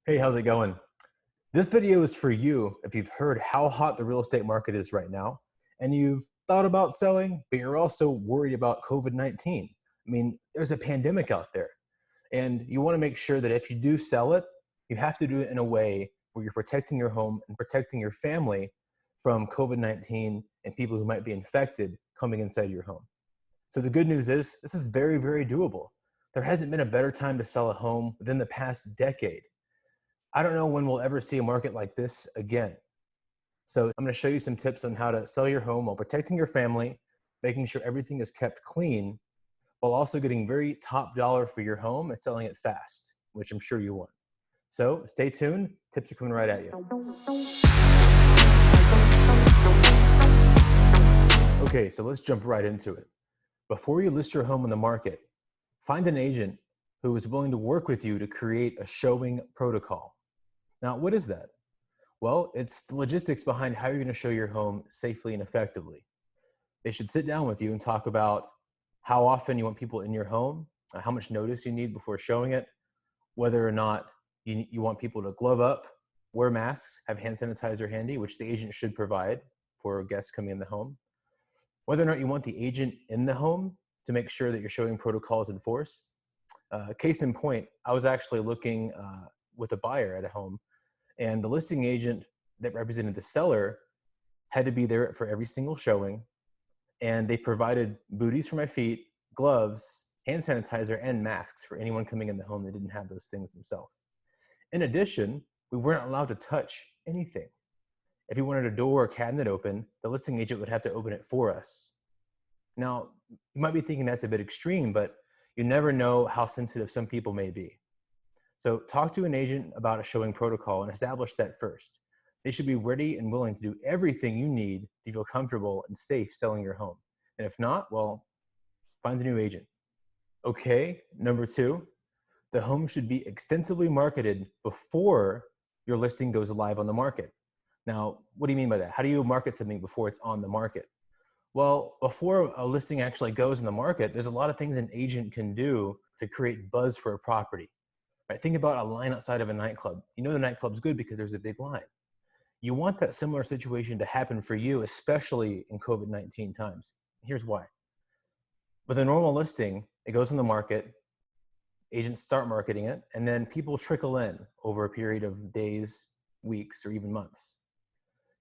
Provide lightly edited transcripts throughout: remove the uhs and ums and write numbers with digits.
Hey, how's it going? This video is for you if you've heard how hot the real estate market is right now and you've thought about selling, but you're also worried about COVID-19. I mean, there's a pandemic out there, and you want to make sure that if you do sell it, you have to do it in a way where you're protecting your home and protecting your family from COVID-19 and people who might be infected coming inside your home. So the good news is this is very, very doable. There hasn't been a better time to sell a home within the past decade. I don't know when we'll ever see a market like this again. So I'm going to show you some tips on how to sell your home while protecting your family, making sure everything is kept clean, while also getting very top dollar for your home and selling it fast, which I'm sure you want. So stay tuned. Tips are coming right at you. Okay, so let's jump right into it. Before you list your home on the market, find an agent who is willing to work with you to create a showing protocol. Now, what is that? Well, it's the logistics behind how you're going to show your home safely and effectively. They should sit down with you and talk about how often you want people in your home, how much notice you need before showing it, whether or not you want people to glove up, wear masks, have hand sanitizer handy, which the agent should provide for guests coming in the home, whether or not you want the agent in the home to make sure that your showing protocol is enforced. Case in point, I was actually looking with a buyer at a home, and the listing agent that represented the seller had to be there for every single showing. And they provided booties for my feet, gloves, hand sanitizer, and masks for anyone coming in the home that didn't have those things themselves. In addition, we weren't allowed to touch anything. If you wanted a door or cabinet open, the listing agent would have to open it for us. Now, you might be thinking that's a bit extreme, but you never know how sensitive some people may be. So talk to an agent about a showing protocol and establish that first. They should be ready and willing to do everything you need to feel comfortable and safe selling your home. And if not, well, find a new agent. Okay, number 2, the home should be extensively marketed before your listing goes live on the market. Now, what do you mean by that? How do you market something before it's on the market? Well, before a listing actually goes in the market, there's a lot of things an agent can do to create buzz for a property. Right? Think about a line outside of a nightclub. You know the nightclub's good because there's a big line. You want that similar situation to happen for you, especially in COVID-19 times. Here's why. With a normal listing, it goes on the market, agents start marketing it, and then people trickle in over a period of days, weeks, or even months.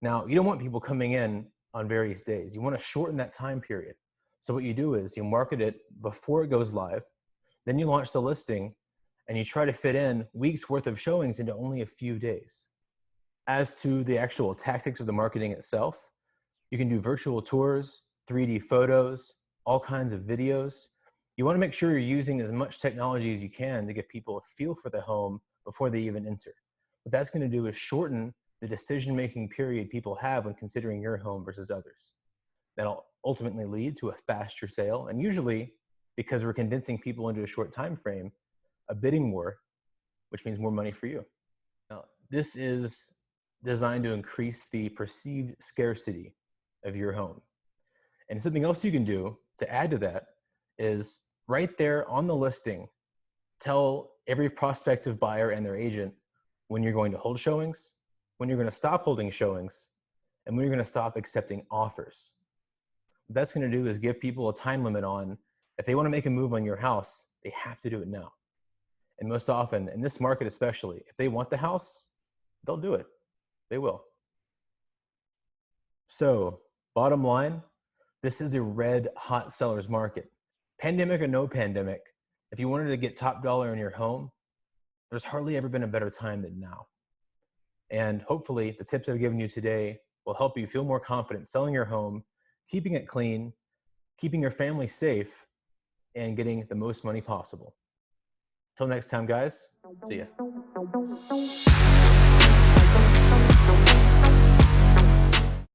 Now, you don't want people coming in on various days. You want to shorten that time period. So what you do is you market it before it goes live, then you launch the listing, and you try to fit in weeks worth of showings into only a few days. As to the actual tactics of the marketing itself, you can do virtual tours, 3D photos, all kinds of videos. You want to make sure you're using as much technology as you can to give people a feel for the home before they even enter. What that's going to do is shorten the decision-making period people have when considering your home versus others. That'll ultimately lead to a faster sale, and usually, because we're condensing people into a short time frame, a bidding war, which means more money for you. Now, this is designed to increase the perceived scarcity of your home. And something else you can do to add to that is right there on the listing, tell every prospective buyer and their agent when you're going to hold showings, when you're going to stop holding showings, and when you're going to stop accepting offers. What that's going to do is give people a time limit on if they want to make a move on your house, they have to do it now. And most often, in this market especially, if they want the house, they'll do it. They will. So, bottom line, this is a red hot seller's market. Pandemic or no pandemic, if you wanted to get top dollar in your home, there's hardly ever been a better time than now. And hopefully, the tips I've given you today will help you feel more confident selling your home, keeping it clean, keeping your family safe, and getting the most money possible. Till next time, guys. See ya.